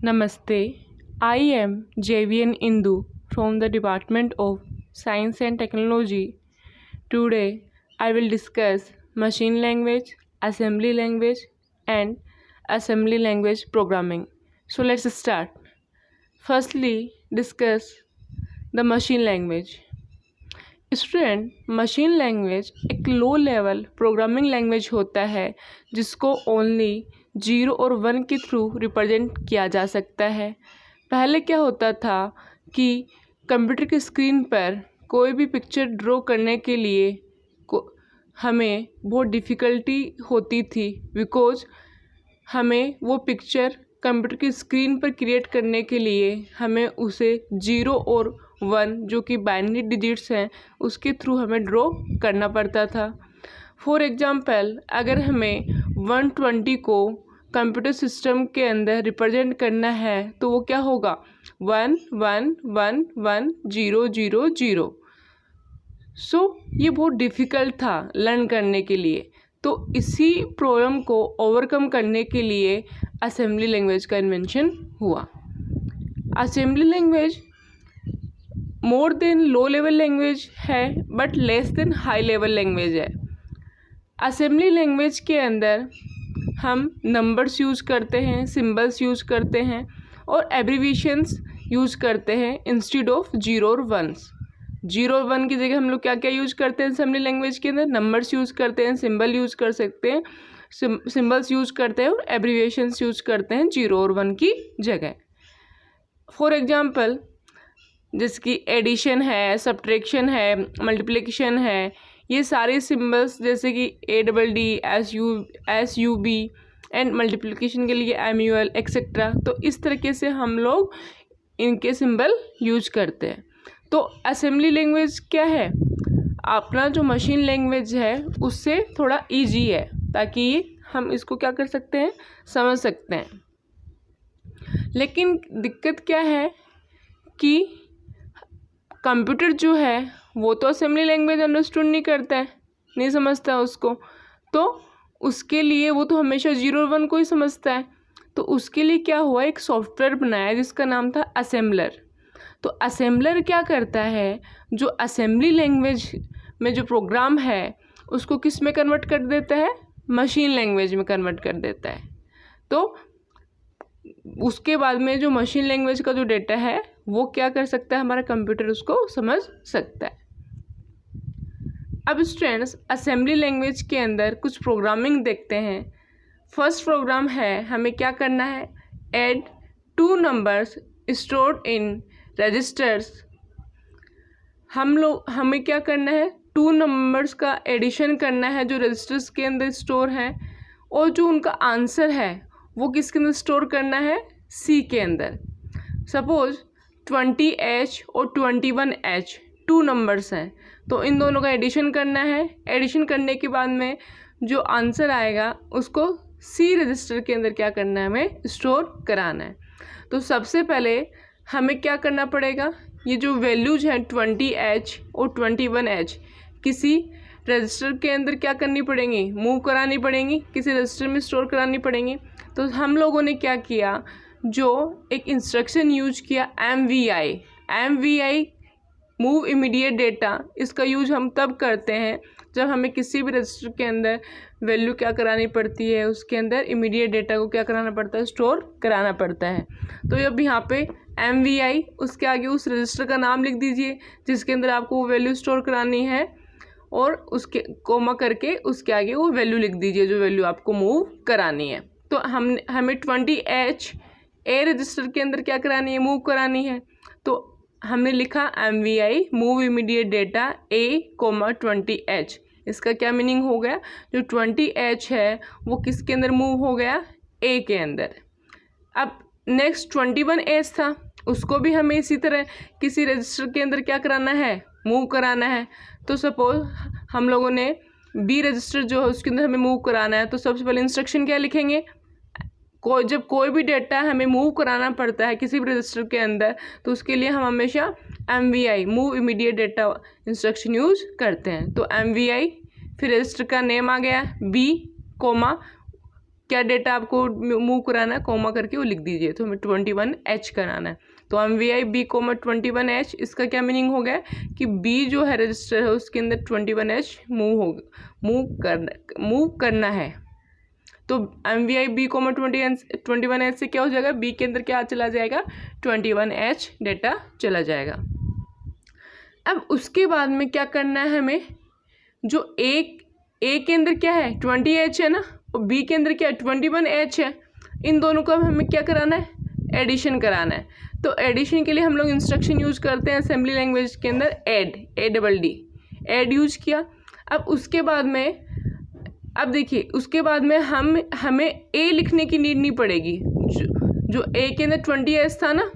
Namaste. I am JVN Indu from the Department of Science and Technology. Today I will discuss machine language, and assembly language programming. So let's start. Firstly, discuss the machine language. Student, machine language एक low level programming language होता है जिसको only 0 और 1 के through represent किया जा सकता है। पहले क्या होता था कि कंप्यूटर की स्क्रीन पर कोई भी पिक्चर ड्रॉ करने के लिए हमें बहुत डिफ़िकल्टी होती थी, बिकॉज हमें वो पिक्चर कंप्यूटर की स्क्रीन पर क्रिएट करने के लिए हमें उसे 0 और 1 जो कि बाइनरी डिजिट्स हैं उसके थ्रू हमें ड्रॉ करना पड़ता था। फॉर एग्ज़ाम्पल, अगर हमें 120 को कंप्यूटर सिस्टम के अंदर रिप्रेजेंट करना है तो वो क्या होगा 1 1 1 1 0 0 0। सो ये बहुत डिफ़िकल्ट था लर्न करने के लिए। तो इसी प्रॉब्लम को ओवरकम करने के लिए असेंबली लैंग्वेज का इन्वेंशन हुआ। Assembly language more than low level language है but less than high level language है। असेंबली लैंग्वेज के अंदर हम नंबर्स यूज़ करते हैं, सिंबल्स यूज़ करते हैं और एब्रीविएशंस यूज़ करते हैं इंस्टेड ऑफ 0 और 1s। 0 और 1 की जगह हम लोग क्या क्या यूज़ करते हैं असेंबली लैंग्वेज के अंदर? नंबर्स यूज़ करते हैं, सिंबल यूज़ कर सकते हैं, सिंबल्स यूज़ करते हैं और एब्रीविएशंस यूज़ करते हैं 0 और 1 की जगह। फॉर एग्जाम्पल, जिसकी एडिशन है, सब्ट्रैक्शन है, मल्टीप्लिकेशन है, ये सारे सिंबल्स जैसे कि ADD, SUB एंड मल्टीप्लिकेशन के लिए MUL एक्सेट्रा। तो इस तरीके से हम लोग इनके सिंबल यूज करते हैं। तो असेंबली लैंग्वेज क्या है? अपना जो मशीन लैंग्वेज है उससे थोड़ा इजी है ताकि हम इसको क्या कर सकते हैं, समझ सकते हैं। लेकिन दिक्कत क्या है कि कंप्यूटर जो है वो तो असेंबली लैंग्वेज अंडरस्टूड नहीं करता है, नहीं समझता उसको। तो उसके लिए वो तो हमेशा 0 और 1 को ही समझता है। तो उसके लिए क्या हुआ, एक सॉफ्टवेयर बनाया जिसका नाम था असेंबलर। तो असेंबलर क्या करता है, जो असेंबली लैंग्वेज में जो प्रोग्राम है उसको किस में कन्वर्ट कर देता है, मशीन लैंग्वेज में कन्वर्ट कर देता है। तो उसके बाद में जो मशीन लैंग्वेज का जो डेटा है वो क्या कर सकता है, हमारा कंप्यूटर उसको समझ सकता है। अब स्टूडेंट्स, असेंबली लैंग्वेज के अंदर कुछ प्रोग्रामिंग देखते हैं। फर्स्ट प्रोग्राम है, हमें क्या करना है, add 2 numbers stored in registers. हमें क्या करना है, 2 नंबर्स का एडिशन करना है जो रजिस्टर्स के अंदर स्टोर है, और जो उनका आंसर है वो किसके अंदर स्टोर करना है, सी के अंदर। सपोज 20H और 21H 2 नंबर्स हैं, तो इन दोनों का एडिशन करना है। एडिशन करने के बाद में जो आंसर आएगा उसको सी रजिस्टर के अंदर क्या करना है, हमें स्टोर कराना है। तो सबसे पहले हमें क्या करना पड़ेगा, ये जो वैल्यूज हैं 20H और 21H किसी रजिस्टर के अंदर क्या करनी पड़ेंगी, मूव करानी पड़ेंगी, किसी रजिस्टर में स्टोर करानी पड़ेंगी। तो हम लोगों ने क्या किया, जो एक इंस्ट्रक्शन यूज किया MVI मूव इमीडिएट डेटा। इसका यूज हम तब करते हैं जब हमें किसी भी रजिस्टर के अंदर वैल्यू क्या करानी पड़ती है, उसके अंदर इमीडिएट डेटा को क्या कराना पड़ता है, स्टोर कराना पड़ता है। तो अब यहाँ पे MVI, उसके आगे उस रजिस्टर का नाम लिख दीजिए जिसके अंदर आपको वो वैल्यू स्टोर करानी है, और उसके कोमा करके उसके आगे वो वैल्यू लिख दीजिए जो वैल्यू आपको मूव करानी है। तो हमें 20H ए रजिस्टर के अंदर क्या करानी है, मूव करानी है। तो हमने लिखा MVI move immediate data A,20H। इसका क्या मीनिंग हो गया, जो 20H है वो किसके अंदर मूव हो गया, A के अंदर। अब नेक्स्ट 21H था, उसको भी हमें इसी तरह किसी रजिस्टर के अंदर क्या कराना है, मूव कराना है। तो सपोज हम लोगों ने B रजिस्टर जो है उसके अंदर हमें मूव कराना है, तो सबसे पहले इंस्ट्रक्शन क्या लिखेंगे, जब कोई भी डेटा हमें मूव कराना पड़ता है किसी भी रजिस्टर के अंदर, तो उसके लिए हम हमेशा MVI move immediate data instruction use करते हैं। तो MVI, फिर रजिस्टर का नेम आ गया B, क्या डेटा आपको मूव कराना है, कोमा करके वो लिख दीजिए। तो हमें 21H कराना है। तो MVI B, 21H, इसका क्या मीनिंग हो गया कि B जो है रजिस्टर है उसके अंदर 21H मूव करना है। तो MVI B, 21H से क्या हो जाएगा, B के अंदर क्या चला जाएगा, 21H डेटा चला जाएगा। अब उसके बाद में क्या करना है हमें, जो A के अंदर क्या है 20H है ना, और B के अंदर क्या है 21H है, इन दोनों को हमें क्या कराना है, एडिशन कराना है। तो एडिशन के लिए हम लोग इंस्ट्रक्शन यूज करते हैं असेंबली लैंग्वेज के अंदर ऐड यूज किया। अब उसके बाद में, अब देखिए उसके बाद में हमें A लिखने की नीड नहीं पड़ेगी। जो A के अंदर 20H था ना,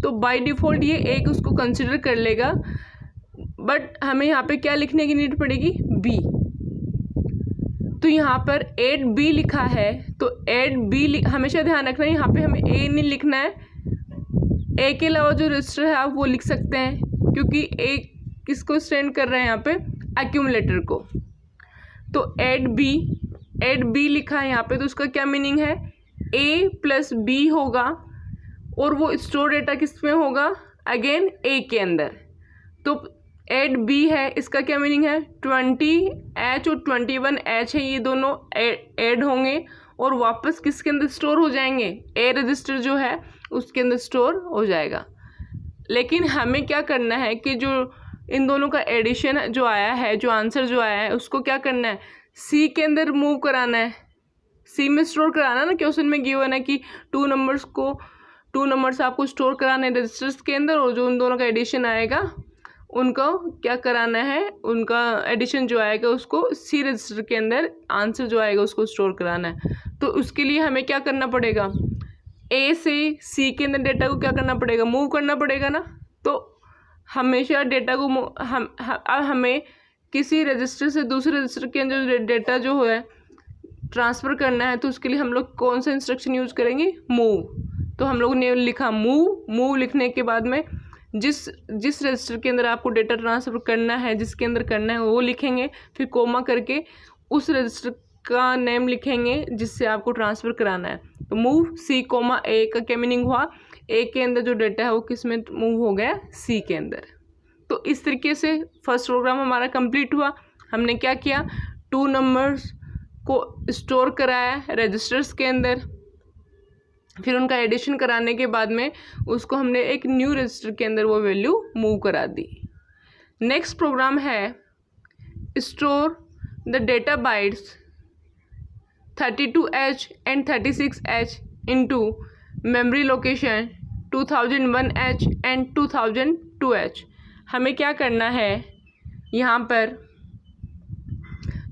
तो बाय डिफ़ॉल्ट ये एक उसको कंसिडर कर लेगा, बट हमें यहाँ पे क्या लिखने की नीड पड़ेगी, B। तो यहाँ पर 8B लिखा है, तो 8B हमेशा ध्यान रखना है, यहाँ पे हमें A नहीं लिखना है। A के अलावा जो रजिस्टर है आप वो लिख सकते हैं, क्योंकि A किसको स्टैंड कर रहे हैं यहाँ पे, एक्यूमुलेटर को। तो 8B लिखा है यहाँ पे, तो उसका क्या मीनिंग है, A प्लस B होगा, और वो स्टोर डेटा किस में होगा, अगेन A के अंदर। तो 8B है, इसका क्या मीनिंग है, 20H और 21H है, ये दोनों ऐड होंगे और वापस किसके अंदर स्टोर हो जाएंगे, A रजिस्टर जो है उसके अंदर स्टोर हो जाएगा। लेकिन हमें क्या करना है कि जो इन दोनों का एडिशन जो आया है, जो आंसर जो आया है, उसको क्या करना है, C के अंदर मूव कराना है, C में स्टोर कराना ना। क्वेश्चन में गिवन है कि 2 नंबर्स आपको स्टोर कराने रजिस्टर्स के अंदर, और जो उन दोनों का एडिशन आएगा उनको क्या कराना है, उनका एडिशन जो आएगा उसको C रजिस्टर के अंदर आंसर जो आएगा उसको स्टोर कराना है। तो उसके लिए हमें क्या करना पड़ेगा, A से C के अंदर डेटा को क्या करना पड़ेगा, मूव करना पड़ेगा ना। तो हमेशा डेटा को अब हमें किसी रजिस्टर से दूसरे रजिस्टर के अंदर डेटा जो है ट्रांसफ़र करना है, तो उसके लिए हम लोग कौन सा इंस्ट्रक्शन यूज़ करेंगे, मूव। तो हम लोग ने लिखा मूव लिखने के बाद में जिस रजिस्टर के अंदर आपको डेटा ट्रांसफ़र करना है, जिसके अंदर करना है वो लिखेंगे, फिर कोमा करके उस रजिस्टर का नेम लिखेंगे जिससे आपको ट्रांसफ़र कराना है। तो मूव C, A का क्या मीनिंग हुआ, A के अंदर जो डेटा है वो किस में मूव हो गया, C के अंदर। तो इस तरीके से फर्स्ट प्रोग्राम हमारा कंप्लीट हुआ। हमने क्या किया, 2 नंबर्स को स्टोर कराया रजिस्टर्स के अंदर, फिर उनका एडिशन कराने के बाद में उसको हमने एक न्यू रजिस्टर के अंदर वो वैल्यू मूव करा दी। नेक्स्ट प्रोग्राम है store the data bytes 32H and 36H into memory location 2001H and 2002H। हमें क्या करना है, यहाँ पर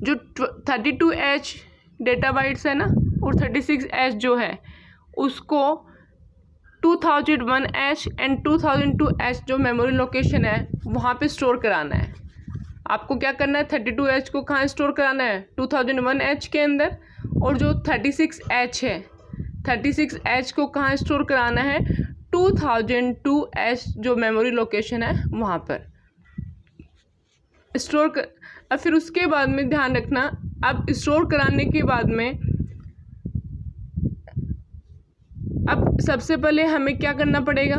जो 32H डेटा बाइट्स है ना, और 36H जो है उसको 2001H एंड 2002H जो मेमोरी लोकेशन है वहाँ पे स्टोर कराना है। आपको क्या करना है, 32H को कहाँ स्टोर कराना है, 2001H के अंदर, और जो 36H है 36H को कहाँ स्टोर कराना है, 2002H जो मेमोरी लोकेशन है वहाँ पर स्टोर कर। अब फिर उसके बाद में ध्यान रखना, अब स्टोर कराने के बाद में अब सबसे पहले हमें क्या करना पड़ेगा,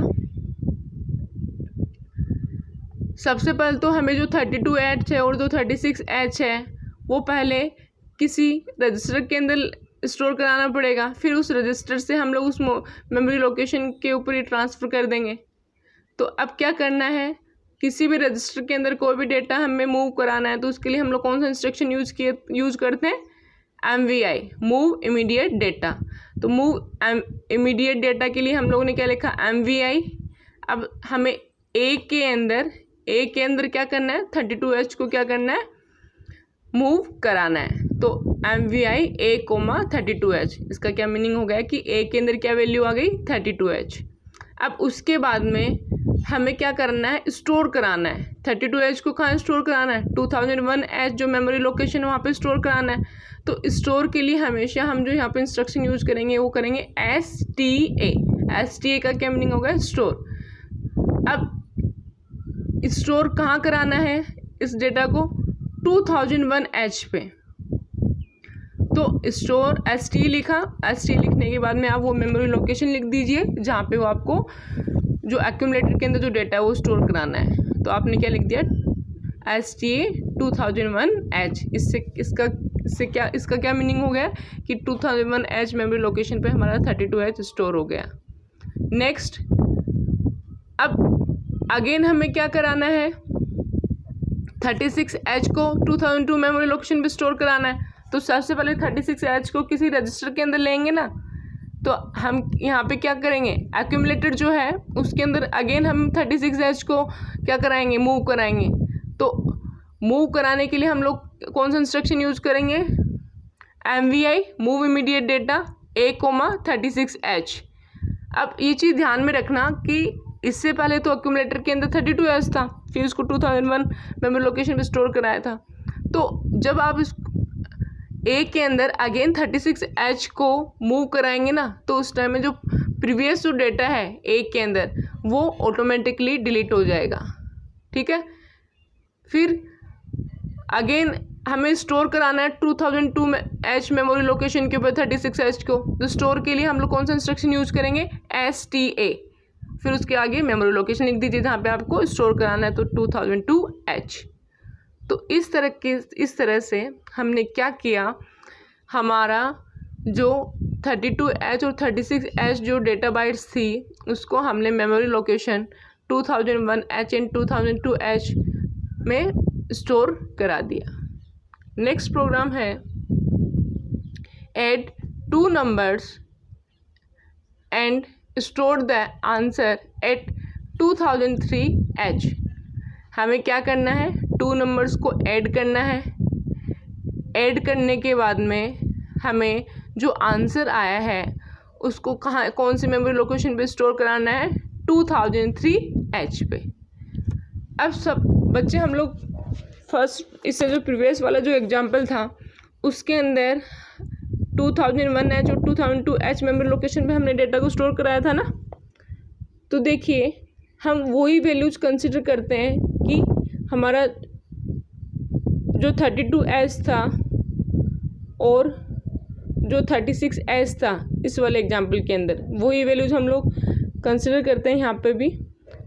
सबसे पहले तो हमें जो 32H है और जो 36H है वो पहले किसी रजिस्टर के अंदर स्टोर कराना पड़ेगा, फिर उस रजिस्टर से हम लोग उस मेमोरी लोकेशन के ऊपर ही ट्रांसफ़र कर देंगे। तो अब क्या करना है, किसी भी रजिस्टर के अंदर कोई भी डेटा हमें मूव कराना है, तो उसके लिए हम लोग कौन सा इंस्ट्रक्शन यूज़ करते हैं, MVI, मूव इमीडिएट डेटा। तो मूव इमीडिएट डेटा के लिए हम लोगों ने क्या लिखा, MVI। अब हमें A के अंदर क्या करना है, 32H को क्या करना है, मूव कराना है। तो MVI A, 32H, इसका क्या मीनिंग हो गया कि A के अंदर क्या वैल्यू आ गई, 32H। अब उसके बाद में हमें क्या करना है, स्टोर कराना है। 32H को कहाँ स्टोर कराना है, 2001H जो मेमोरी लोकेशन है वहाँ पे स्टोर कराना है। तो स्टोर के लिए हमेशा हम जो यहाँ पे इंस्ट्रक्शन यूज़ करेंगे वो करेंगे STA। STA का क्या मीनिंग होगा, स्टोर। अब स्टोर कहाँ कराना है इस डेटा को, 2001H पे। तो स्टोर ST लिखा, ST लिखने के बाद में आप वो मेमोरी लोकेशन लिख दीजिए जहाँ पे वो आपको जो एक्यूमुलेटर के अंदर जो डेटा है वो स्टोर कराना है। तो आपने क्या लिख दिया, STA 2001H। इसका क्या मीनिंग हो गया कि 2001H मेमोरी लोकेशन पे हमारा 32H स्टोर हो गया। नेक्स्ट, अब अगेन हमें क्या कराना है, 36H को 2002 मेमोरी लोकेशन पे स्टोर कराना है। तो सबसे पहले 36H को किसी रजिस्टर के अंदर लेंगे ना, तो हम यहाँ पे क्या करेंगे, एक्यूमुलेटर जो है उसके अंदर अगेन हम 36H को क्या कराएंगे, मूव कराएंगे। तो मूव कराने के लिए हम लोग कौन सा इंस्ट्रक्शन यूज करेंगे, MVI move immediate data A,36H। अब ये चीज़ ध्यान में रखना कि इससे पहले तो एक्यूमुलेटर के अंदर 32H था, फिर उसको 2001 मेमोरी लोकेशन पे स्टोर कराया था। तो जब आप इस A के अंदर अगेन 36H को मूव कराएंगे ना, तो उस टाइम में जो प्रीवियस जो डेटा है A के अंदर वो ऑटोमेटिकली डिलीट हो जाएगा। ठीक है, फिर अगेन हमें स्टोर कराना है 2002H मेमोरी लोकेशन के ऊपर 36H को। तो स्टोर के लिए हम लोग कौन सा इंस्ट्रक्शन यूज करेंगे, STA, फिर उसके आगे मेमोरी लोकेशन लिख दीजिए जहाँ पे आपको स्टोर कराना है, तो 2002H। तो इस तरह से हमने क्या किया, हमारा जो 32H और 36H जो डेटा बाइट्स थी उसको हमने memory location 2001H and 2002H में स्टोर करा दिया। नेक्स्ट प्रोग्राम है add 2 numbers and store the answer at 2003H। हमें क्या करना है, 2 नंबर्स को ऐड करना है। ऐड करने के बाद में हमें जो आंसर आया है उसको कौन सी मेमोरी लोकेशन पे स्टोर कराना है, 2003H पे। अब सब बच्चे हम लोग फर्स्ट इससे जो प्रीवियस वाला जो एग्जांपल था उसके अंदर 2001H और 2002H मेमोरी लोकेशन पे हमने डेटा को स्टोर कराया था ना। तो देखिए हम वही वैल्यूज कंसिडर करते हैं कि हमारा जो 32H था और जो 36H था इस वाले एग्जांपल के अंदर, वही वैल्यूज हम लोग कंसिडर करते हैं यहाँ पे भी।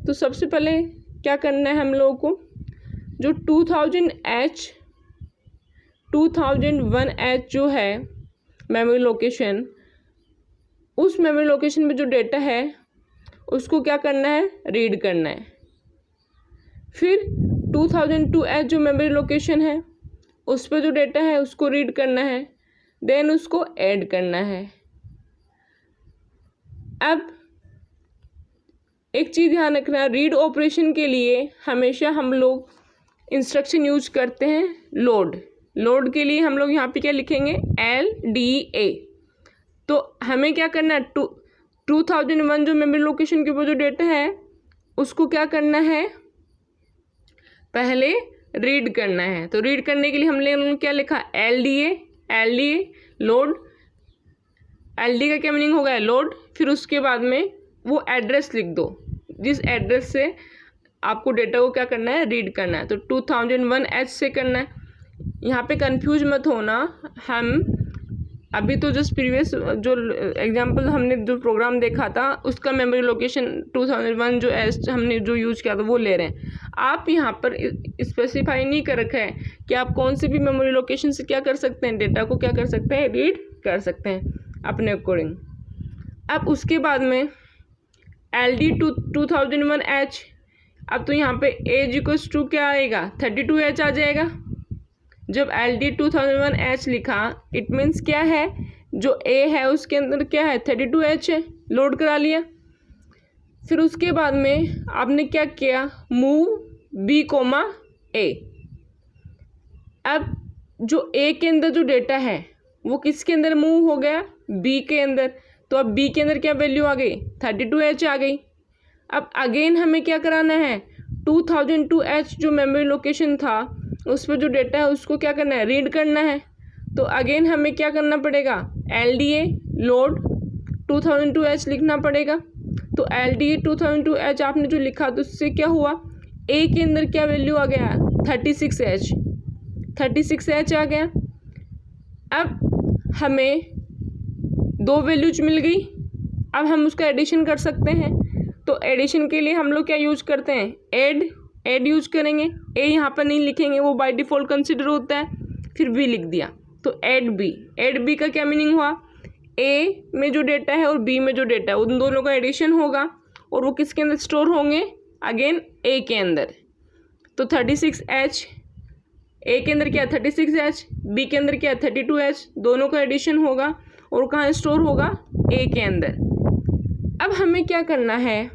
तो सबसे पहले क्या करना है हम लोगों को, जो 2001H जो है मेमोरी लोकेशन, उस मेमोरी लोकेशन में जो डेटा है उसको क्या करना है, रीड करना है। फिर 2002H जो मेमोरी लोकेशन है उस पर जो डेटा है उसको रीड करना है, देन उसको ऐड करना है। अब एक चीज़ ध्यान रखना, रीड ऑपरेशन के लिए हमेशा हम लोग इंस्ट्रक्शन यूज करते हैं लोड के लिए हम लोग यहाँ पे क्या लिखेंगे, LDA। तो हमें क्या करना है, 2001 जो मेमोरी लोकेशन के ऊपर जो डेटा है उसको क्या करना है, पहले रीड करना है। तो रीड करने के लिए हमने क्या लिखा, LDA लोड। LD का क्या मीनिंग होगा, लोड। फिर उसके बाद में वो एड्रेस लिख दो जिस एड्रेस से आपको डेटा को क्या करना है, रीड करना है। तो 2001H से करना है। यहाँ पे कंफ्यूज मत होना, हम अभी तो जस्ट प्रीवियस जो एग्जांपल हमने जो प्रोग्राम देखा था उसका मेमोरी लोकेशन 2001 जो एच हमने जो यूज किया था वो ले रहे हैं। आप यहाँ पर स्पेसिफाई नहीं कर रखा है कि आप कौन सी भी मेमोरी लोकेशन से क्या कर सकते हैं, डेटा को क्या कर सकते हैं, रीड कर सकते हैं अपने अकॉर्डिंग। अब उसके बाद में LD 2001H, अब तो यहाँ पे एज इक्वल्स टू क्या आएगा, 32H आ जाएगा। जब LD 2001H लिखा इट मीन्स क्या है, जो A है उसके अंदर क्या है, 32H है, लोड करा लिया। फिर उसके बाद में आपने क्या किया, मूव B, A। अब जो A के अंदर जो डेटा है वो किसके अंदर मूव हो गया, B के अंदर। तो अब B के अंदर क्या वैल्यू आ गई, 32H आ गई। अब अगेन हमें क्या कराना है, 2002H जो मेमोरी लोकेशन था उस पर जो डेटा है उसको क्या करना है, रीड करना है। तो अगेन हमें क्या करना पड़ेगा, LDA लोड 2002H लिखना पड़ेगा। तो LDA 2002H आपने जो लिखा तो उससे क्या हुआ, A के अंदर क्या वैल्यू आ गया, 36H आ गया। अब हमें 2 वैल्यूज मिल गई। अब हम उसका एडिशन कर सकते हैं। तो एडिशन के लिए हम लोग क्या यूज करते हैं, ऐड यूज करेंगे। ए यहाँ पर नहीं लिखेंगे, वो बाय डिफ़ॉल्ट कंसिडर होता है, फिर बी लिख दिया। तो ऐड बी का क्या मीनिंग हुआ, ए में जो डेटा है और बी में जो डेटा है उन दोनों का एडिशन होगा और वो किसके अंदर स्टोर होंगे, अगेन ए के अंदर। तो 36H ए के अंदर क्या है 36H, बी के अंदर क्या है 32H, दोनों का एडिशन होगा और कहाँ स्टोर होगा, ए के अंदर। अब हमें क्या करना है,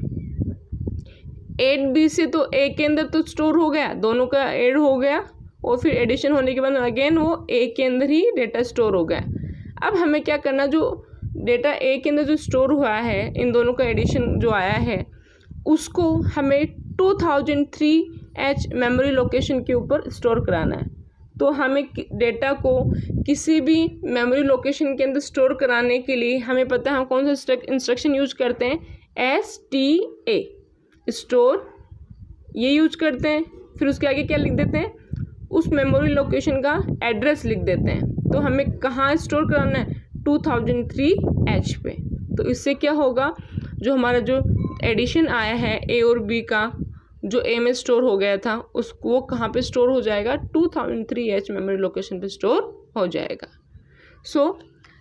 8B से तो ए के अंदर तो स्टोर हो गया, दोनों का ऐड हो गया और फिर एडिशन होने के बाद अगेन वो ए के अंदर ही डेटा स्टोर हो गया। अब हमें क्या करना, जो डेटा ए के अंदर जो स्टोर हुआ है, इन दोनों का एडिशन जो आया है उसको हमें 2003H मेमोरी लोकेशन के ऊपर स्टोर कराना है। तो हमें डेटा को किसी भी मेमोरी लोकेशन के अंदर स्टोर कराने के लिए हमें पता है हम कौन सा इंस्ट्रक्शन यूज करते हैं, STA स्टोर, ये यूज करते हैं। फिर उसके आगे क्या लिख देते हैं, उस मेमोरी लोकेशन का एड्रेस लिख देते हैं। तो हमें कहाँ स्टोर कराना है, 2003H पे। तो इससे क्या होगा, जो हमारा जो एडिशन आया है ए और बी का, जो ए में स्टोर हो गया था उसको वो कहाँ पे स्टोर हो जाएगा, 2003H मेमोरी लोकेशन पे स्टोर हो जाएगा। So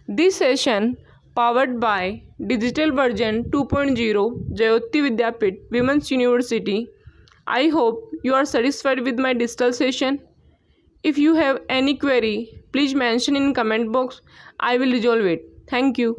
this session powered by digital version 2.0 Jayoti Vidyapeeth Women's University. I hope you are satisfied with my digital session. If you have any query, please mention in comment box. I will resolve it. Thank you.